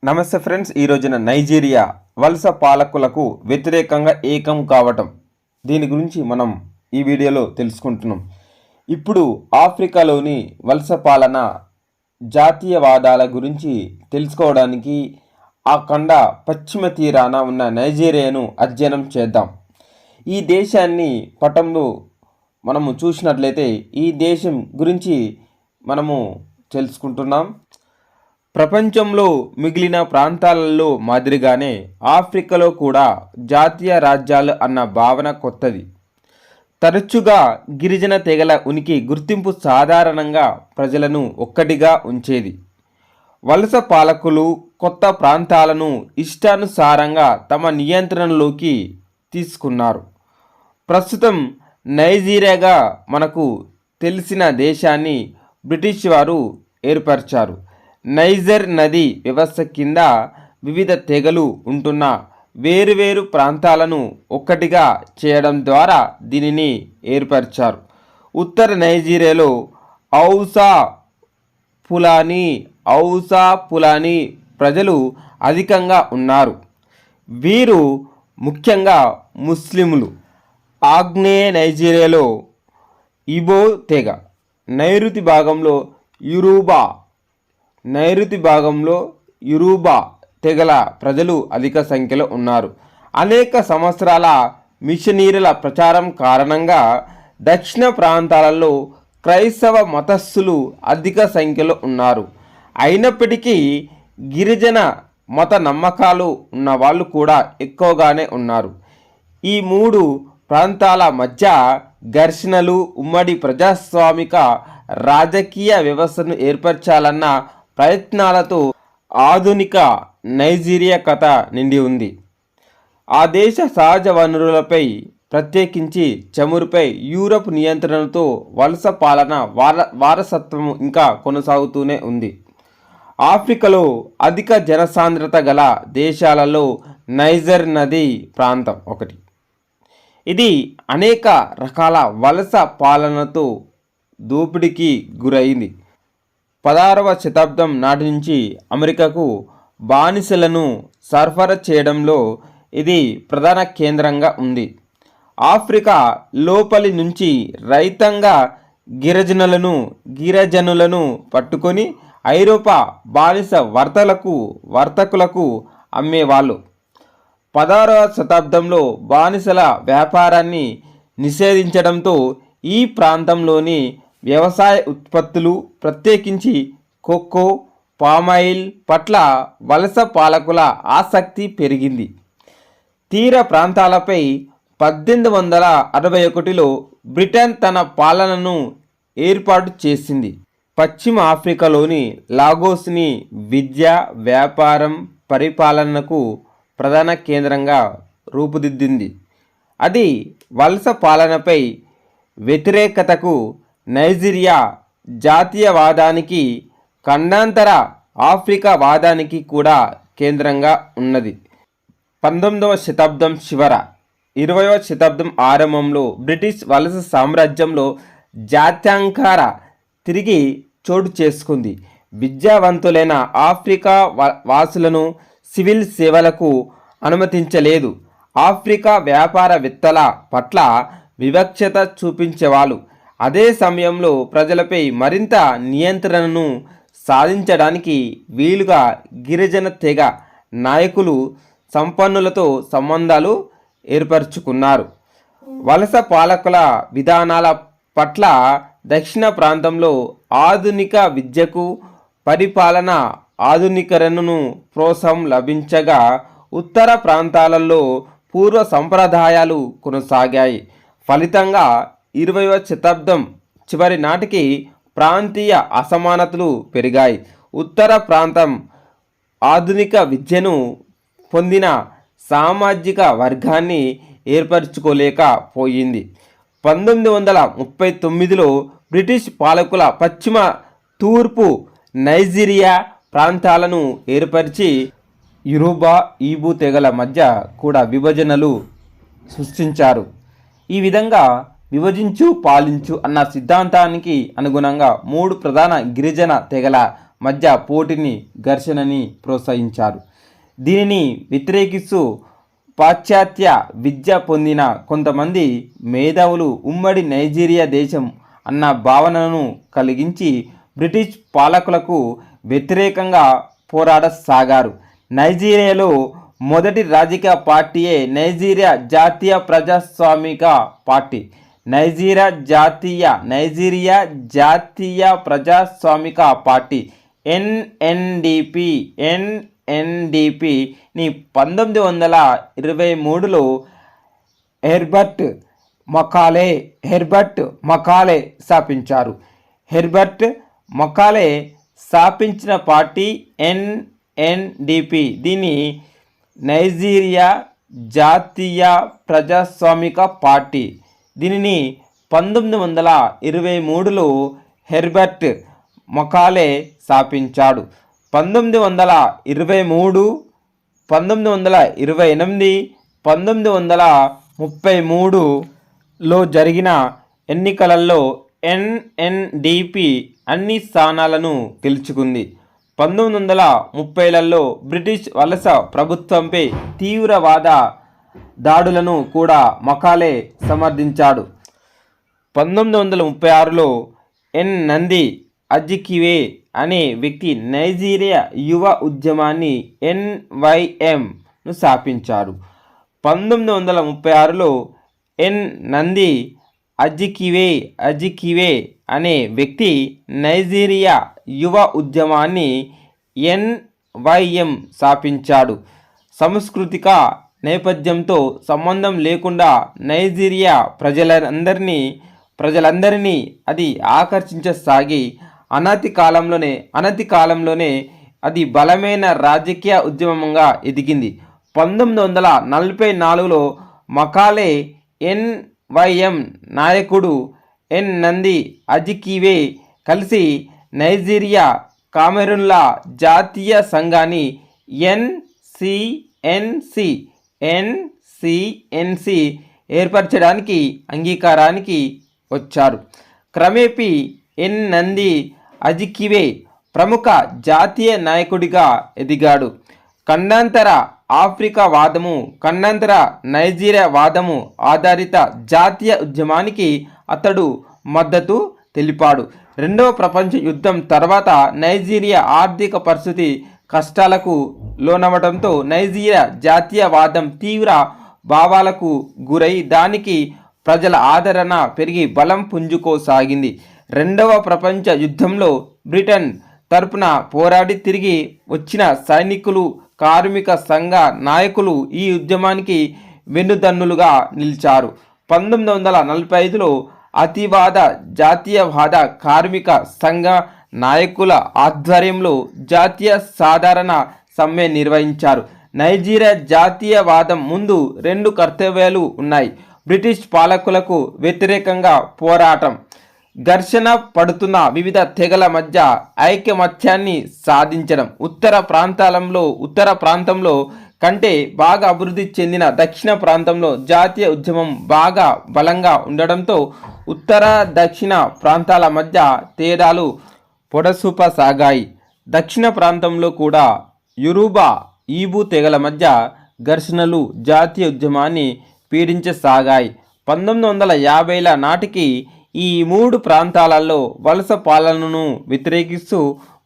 నమస్తే ఫ్రెండ్స్, ఈ రోజున నైజీరియా వలస పాలకులకు వ్యతిరేకంగా ఏకం కావటం, దీని గురించి మనం ఈ వీడియోలో తెలుసుకుంటున్నాం. ఇప్పుడు ఆఫ్రికాలోని వలస పాలన జాతీయవాదాల గురించి తెలుసుకోవడానికి ఆ ఖండ పశ్చిమ తీరాన ఉన్న నైజీరియాను అధ్యయనం చేద్దాం. ఈ దేశాన్ని పటంలో మనము చూసినట్లయితే ఈ దేశం గురించి మనము తెలుసుకుంటున్నాం. ప్రపంచంలో మిగిలిన ప్రాంతాలలో మాదిరిగానే ఆఫ్రికాలో కూడా జాతీయ రాజ్యాలు అన్న భావన కొత్తది. తరచుగా గిరిజన తెగల ఉనికి గుర్తింపు సాధారణంగా ప్రజలను ఒక్కటిగా ఉంచేది. వలస పాలకులు కొత్త ప్రాంతాలను ఇష్టానుసారంగా తమ నియంత్రణలోకి తీసుకున్నారు. ప్రస్తుతం నైజీరియాగా మనకు తెలిసిన దేశాన్ని బ్రిటిష్ వారు ఏర్పరిచారు. నైజర్ నది వ్యవస్థ కింద వివిధ తెగలు ఉంటున్న వేరువేరు ప్రాంతాలను ఒక్కటిగా చేయడం ద్వారా దీనిని ఏర్పరిచారు. ఉత్తర నైజీరియాలో ఔసా పులాని ప్రజలు అధికంగా ఉన్నారు. వీరు ముఖ్యంగా ముస్లింలు. ఆగ్నేయ నైజీరియాలో ఇబో తెగ, నైరుతి భాగంలో యురూబా తెగల ప్రజలు అధిక సంఖ్యలో ఉన్నారు. అనేక సంవత్సరాల మిషనరీల ప్రచారం కారణంగా దక్షిణ ప్రాంతాలలో క్రైస్తవ మతస్థులు అధిక సంఖ్యలో ఉన్నారు. అయినప్పటికీ గిరిజన మత నమ్మకాలు ఉన్న వాళ్ళు కూడా ఎక్కువగానే ఉన్నారు. ఈ మూడు ప్రాంతాల మధ్య ఘర్షణలు ఉమ్మడి ప్రజాస్వామిక రాజకీయ వ్యవస్థను ఏర్పరచాలన్న ప్రయత్నాలతో ఆధునిక నైజీరియా కథ నిండి ఉంది. ఆ దేశ సహజ వనరులపై, ప్రత్యేకించి చమురుపై యూరప్ నియంత్రణతో వలస పాలన వారసత్వం ఇంకా కొనసాగుతూనే ఉంది. ఆఫ్రికాలో అధిక జనసాంద్రత గల దేశాలలో నైజర్ నది ప్రాంతం ఒకటి. ఇది అనేక రకాల వలస పాలనతో దోపిడీకి గురైంది. 16వ శతాబ్దం నాటి నుంచి అమెరికాకు బానిసలను సరఫరా చేయడంలో ఇది ప్రధాన కేంద్రంగా ఉంది. ఆఫ్రికా లోపలి నుంచి రైతాంగ గిరిజనులను పట్టుకొని ఐరోపా బానిస వర్తకులకు అమ్మేవాళ్ళు. 16వ శతాబ్దంలో బానిసల వ్యాపారాన్ని నిషేధించడంతో ఈ ప్రాంతంలోని వ్యవసాయ ఉత్పత్తులు, ప్రత్యేకించి కోకో, పామాయిల్ పట్ల వలస పాలకుల ఆసక్తి పెరిగింది. తీర ప్రాంతాలపై 1861లో బ్రిటన్ తన పాలనను ఏర్పాటు చేసింది. పశ్చిమ ఆఫ్రికాలోని లాగోస్ని విద్య, వ్యాపారం, పరిపాలనకు ప్రధాన కేంద్రంగా రూపుదిద్దింది. అది వలస పాలనపై వ్యతిరేకతకు, నైజీరియా జాతీయవాదానికి, ఖండాంతర ఆఫ్రికా వాదానికి కూడా కేంద్రంగా ఉన్నది. 19వ శతాబ్దం చివర, 20వ శతాబ్దం ఆరంభంలో బ్రిటిష్ వలస సామ్రాజ్యంలో జాత్యంకార తిరిగి చోటు చేసుకుంది. విద్యావంతులైన ఆఫ్రికా వాసులను సివిల్ సేవలకు అనుమతించలేదు. ఆఫ్రికా వ్యాపారవేత్తల పట్ల వివక్షత చూపించేవాళ్ళు. అదే సమయంలో ప్రజలపై మరింత నియంత్రణను సాధించడానికి వీలుగా గిరిజన తెగ నాయకులు సంపన్నులతో సంబంధాలు ఏర్పరచుకున్నారు. వలస పాలకుల విధానాల పట్ల దక్షిణ ప్రాంతంలో ఆధునిక విద్యకు, పరిపాలన ఆధునికరణను ప్రోత్సాహం లభించగా, ఉత్తర ప్రాంతాలలో పూర్వ సంప్రదాయాలు కొనసాగాయి. ఫలితంగా 20వ శతాబ్దం చివరి నాటికి ప్రాంతీయ అసమానతలు పెరిగాయి. ఉత్తర ప్రాంతం ఆధునిక విద్యను పొందిన సామాజిక వర్గాన్ని ఏర్పరచుకోలేకపోయింది. 1939లో బ్రిటిష్ పాలకుల పశ్చిమ, తూర్పు నైజీరియా ప్రాంతాలను ఏర్పరిచి యురూబా, ఈబు తెగల మధ్య కూడా విభజనలు సృష్టించారు. ఈ విధంగా విభజించు పాలించు అన్న సిద్ధాంతానికి అనుగుణంగా 3 ప్రధాన గిరిజన తెగల మధ్య పోటీని ఘర్షణని ప్రోత్సహించారు. దీనిని వ్యతిరేకిస్తూ పాశ్చాత్య విద్య పొందిన కొంతమంది మేధావులు ఉమ్మడి నైజీరియా దేశం అన్న భావనను కలిగించి బ్రిటిష్ పాలకులకు వ్యతిరేకంగా పోరాడసాగారు. నైజీరియాలో మొదటి రాజకీయ పార్టీయే నైజీరియా జాతీయ ప్రజాస్వామిక పార్టీ. నైజీరియా జాతీయ ప్రజాస్వామిక పార్టీ ఎన్ఎన్డిపిని 1923లో హెర్బర్ట్ మకాలే స్థాపించారు. హెర్బర్ట్ మకాలే స్థాపించిన పార్టీ ఎన్ఎన్డిపి. దీన్ని నైజీరియా జాతీయ ప్రజాస్వామిక పార్టీ. దీనిని 1923లో హెర్బర్ట్ మకాలే స్థాపించాడు. 1923, 1928, 1933లో జరిగిన ఎన్నికలలో ఎన్ఎన్డిపి అన్ని స్థానాలను గెలుచుకుంది. 1930లలో బ్రిటిష్ వలస ప్రభుత్వంపై తీవ్రవాద దాడులను కూడా మకాలే సమర్థించాడు. 1936లో నంది అజికివే అనే వ్యక్తి నైజీరియా యువ ఉద్యమాన్ని NYMను స్థాపించారు. 1936లో నంది అజికివే అనే వ్యక్తి నైజీరియా యువ ఉద్యమాన్ని NYM స్థాపించాడు. సాంస్కృతిక నేపథ్యంతో సంబంధం లేకుండా నైజీరియా ప్రజలందరినీ అది ఆకర్షించసాగి అనతి కాలంలోనే అది బలమైన రాజకీయ ఉద్యమంగా ఎదిగింది. 1944లో మకాలే NYM నాయకుడు నంది అజికివే కలిసి నైజీరియా కామెరూన్ల జాతీయ సంఘాన్ని NCNC ఏర్పరచడానికి అంగీకారానికి వచ్చారు. క్రమేపీ నంది అజికివే ప్రముఖ జాతీయ నాయకుడిగా ఎదిగాడు. ఖండాంతర ఆఫ్రికా వాదము, ఖండాంతర నైజీరియా వాదము ఆధారిత జాతీయ ఉద్యమానికి అతడు మద్దతు తెలిపాడు. రెండవ ప్రపంచ యుద్ధం తర్వాత నైజీరియా ఆర్థిక పరిస్థితి కష్టాలకు లోనవడంతో నైజీరియా జాతీయవాదం తీవ్ర భావాలకు గురై దానికి ప్రజల ఆదరణ పెరిగి బలం పుంజుకోసాగింది. రెండవ ప్రపంచ యుద్ధంలో బ్రిటన్ తరపున పోరాడి తిరిగి వచ్చిన సైనికులు, కార్మిక సంఘ నాయకులు ఈ ఉద్యమానికి వెన్నుదన్నులుగా నిలిచారు. 1945లో అతివాద జాతీయవాద కార్మిక సంఘ నాయకుల ఆధ్వర్యంలో జాతీయ సాధారణ సమ్మె నిర్వహించారు. నైజీరియా జాతీయవాదం ముందు రెండు కర్తవ్యాలు ఉన్నాయి. బ్రిటిష్ పాలకులకు వ్యతిరేకంగా పోరాటం, ఘర్షణ పడుతున్న వివిధ తెగల మధ్య ఐకమత్యాన్ని సాధించడం. ఉత్తర ప్రాంతంలో కంటే బాగా అభివృద్ధి చెందిన దక్షిణ ప్రాంతంలో జాతీయ ఉద్యమం బాగా బలంగా ఉండడంతో ఉత్తర దక్షిణ ప్రాంతాల మధ్య తేడాలు పొడసూపసాగాయి. దక్షిణ ప్రాంతంలో కూడా యోరుబా, ఈబు తెగల మధ్య ఘర్షణలు జాతీయ ఉద్యమాన్ని పీడించసాగాయి. 1950ల నాటికి ఈ మూడు ప్రాంతాలలో వలస పాలనను వ్యతిరేకిస్తూ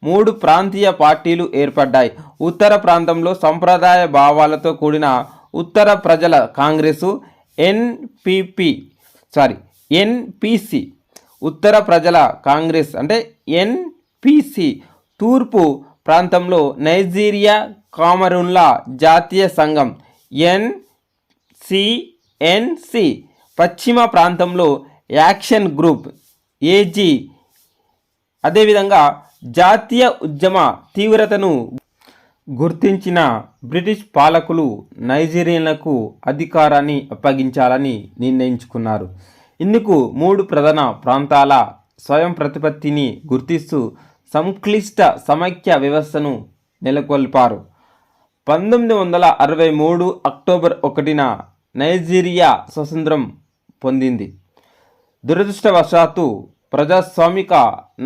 మూడు ప్రాంతీయ పార్టీలు ఏర్పడ్డాయి. ఉత్తర ప్రాంతంలో సంప్రదాయ భావాలతో కూడిన ఉత్తర ప్రజల కాంగ్రెసు NPC, ఉత్తర ప్రజల కాంగ్రెస్ అంటే NPC. తూర్పు ప్రాంతంలో నైజీరియా కామరూన్ల జాతీయ సంఘం NCNC. పశ్చిమ ప్రాంతంలో యాక్షన్ గ్రూప్ AG. అదేవిధంగా జాతీయ ఉద్యమ తీవ్రతను గుర్తించిన బ్రిటిష్ పాలకులు నైజీరియన్లకు అధికారాన్ని అప్పగించాలని నిర్ణయించుకున్నారు. ఇందుకు మూడు ప్రధాన ప్రాంతాల స్వయం ప్రతిపత్తిని గుర్తిస్తూ సంక్లిష్ట సమైక్య వ్యవస్థను నెలకొల్పారు. 1963 అక్టోబర్ 1న నైజీరియా స్వతంత్రం పొందింది. దురదృష్టవశాత్తు ప్రజాస్వామిక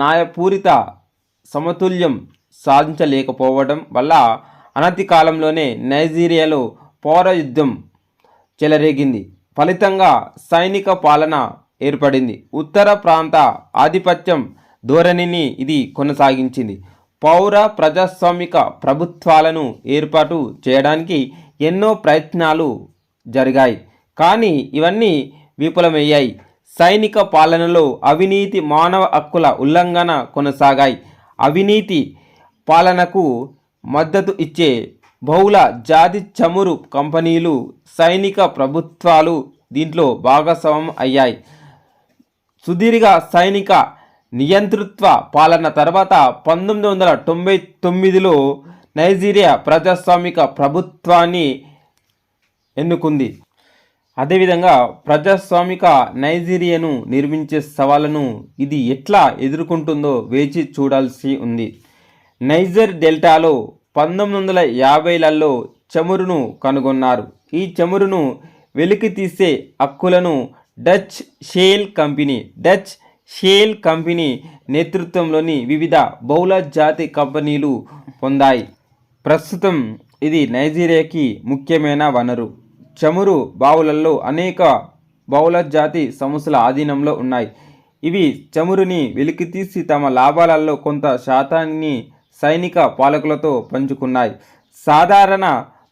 న్యాయపూరిత సమతుల్యం సాధించలేకపోవడం వల్ల అనతి కాలంలోనే నైజీరియాలో పౌర యుద్ధం చెలరేగింది. ఫలితంగా సైనిక పాలన ఏర్పడింది. ఉత్తర ప్రాంత ఆధిపత్యం ధోరణిని ఇది కొనసాగించింది. పౌర ప్రజాస్వామిక ప్రభుత్వాలను ఏర్పాటు చేయడానికి ఎన్నో ప్రయత్నాలు జరిగాయి, కానీ ఇవన్నీ విఫలమయ్యాయి. సైనిక పాలనలో అవినీతి, మానవ హక్కుల ఉల్లంఘన కొనసాగాయి. అవినీతి పాలనకు మద్దతు ఇచ్చే బహుళ జాతి చమురు కంపెనీలు, సైనిక ప్రభుత్వాలు దీంట్లో భాగస్వామ్యం అయ్యాయి. సుదీర్ఘ సైనిక నియంతృత్వ పాలన తర్వాత 1999లో నైజీరియా ప్రజాస్వామిక ప్రభుత్వాన్ని ఎన్నుకుంది. అదేవిధంగా ప్రజాస్వామిక నైజీరియాను నిర్మించే సవాళ్లను ఇది ఎట్లా ఎదుర్కొంటుందో వేచి చూడాల్సి ఉంది. నైజర్ డెల్టాలో 1950లలో చమురును కనుగొన్నారు. ఈ చమురును వెలికి తీసే హక్కులను డచ్ షేల్ కంపెనీ నేతృత్వంలోని వివిధ బహుళ జాతి కంపెనీలు పొందాయి. ప్రస్తుతం ఇది నైజీరియాకి ముఖ్యమైన వనరు. చమురు బావులలో అనేక బహుళ జాతి సంస్థల ఆధీనంలో ఉన్నాయి. ఇవి చమురుని వెలికితీసి తమ లాభాలలో కొంత శాతాన్ని సైనిక పాలకులతో పంచుకున్నాయి. సాధారణ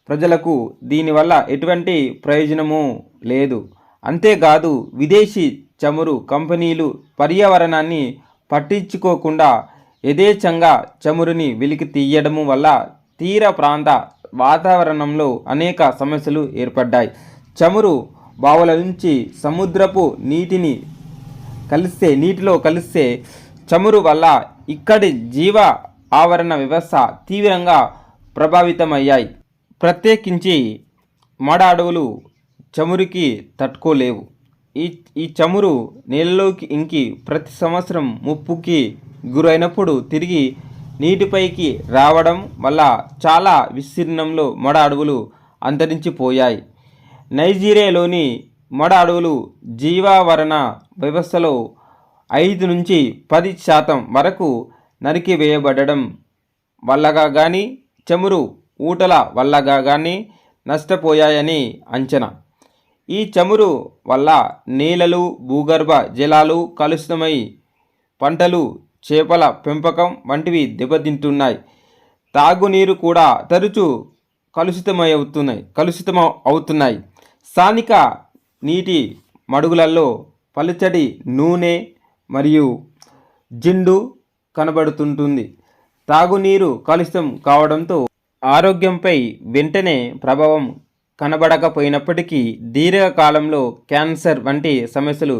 ప్రజలకు దీనివల్ల ఎటువంటి ప్రయోజనమూ లేదు. అంతేకాదు, విదేశీ చమురు కంపెనీలు పర్యావరణాన్ని పట్టించుకోకుండా యథేచ్ఛంగా చమురుని వెలికి తీయడం వల్ల తీర ప్రాంత వాతావరణంలో అనేక సమస్యలు ఏర్పడ్డాయి. చమురు బావుల నుంచి సముద్రపు నీటిలో కలిస్తే చమురు వల్ల ఇక్కడి జీవ ఆవరణ వ్యవస్థ తీవ్రంగా ప్రభావితమయ్యాయి. ప్రత్యేకించి మడ అడవులు చమురుకి తట్టుకోలేవు. ఈ చమురు నేలలోకి ఇంకి ప్రతి సంవత్సరం ముప్పుకి గురైనప్పుడు తిరిగి నీటిపైకి రావడం వల్ల చాలా విస్తీర్ణంలో మడ అడవులు అంతరించిపోయాయి. నైజీరియాలోని మడ అడవులు జీవావరణ వ్యవస్థలో 5 నుంచి 10% వరకు నరికివేయబడడం వల్లగా కానీ, చమురు ఊటల వల్లగా కానీ నష్టపోయాయని అంచనా. ఈ చమురు వల్ల నేలలు, భూగర్భ జలాలు కలుషితమై పంటలు, చేపల పెంపకం వంటివి దెబ్బతింటున్నాయి. తాగునీరు కూడా తరచూ కలుషితమవుతున్నాయి. స్థానిక నీటి మడుగులలో పలుచడి నూనె మరియు జిండు కనబడుతుంటుంది. తాగునీరు కలుషితం కావడంతో ఆరోగ్యంపై వెంటనే ప్రభావం కనబడకపోయినప్పటికీ దీర్ఘకాలంలో క్యాన్సర్ వంటి సమస్యలు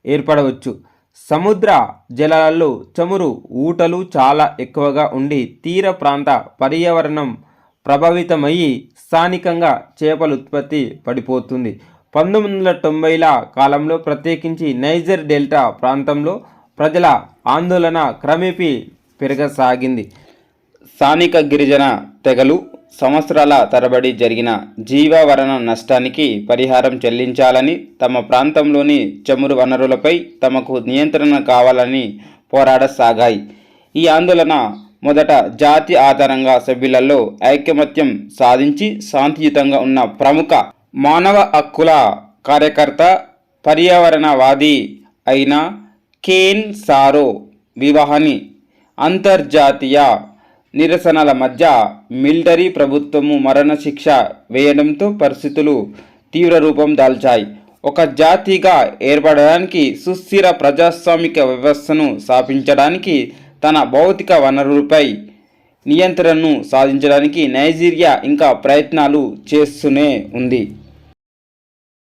ఏర్పడవచ్చు. సముద్ర జలాలలో చమురు ఊటలు చాలా ఎక్కువగా ఉండి తీర ప్రాంత పర్యావరణం ప్రభావితమయ్యి స్థానికంగా చేపల ఉత్పత్తి పడిపోతుంది. 1990ల కాలంలో ప్రత్యేకించి నైజర్ డెల్టా ప్రాంతంలో ప్రజల ఆందోళన క్రమేపీ పెరగసాగింది. స్థానిక గిరిజన తెగలు సంవత్సరాల తరబడి జరిగిన జీవావరణ నష్టానికి పరిహారం చెల్లించాలని, తమ ప్రాంతంలోని చమురు వనరులపై తమకు నియంత్రణ కావాలని పోరాడసాగాయి. ఈ ఆందోళన మొదట జాతి ఆధారంగా సభ్యులలో ఐకమత్యం సాధించి శాంతియుతంగా ఉన్న ప్రముఖ మానవ హక్కుల కార్యకర్త, పర్యావరణవాది అయిన కేన్ సారో వివాహాన్ని అంతర్జాతీయ నిరసనల మధ్య మిలిటరీ ప్రభుత్వము మరణశిక్ష వేయడంతో పరిస్థితులు తీవ్ర రూపం దాల్చాయి. ఒక జాతిగా ఏర్పడడానికి, సుస్థిర ప్రజాస్వామిక వ్యవస్థను స్థాపించడానికి, తన భౌతిక వనరులపై నియంత్రణను సాధించడానికి నైజీరియా ఇంకా ప్రయత్నాలు చేస్తూనే ఉంది.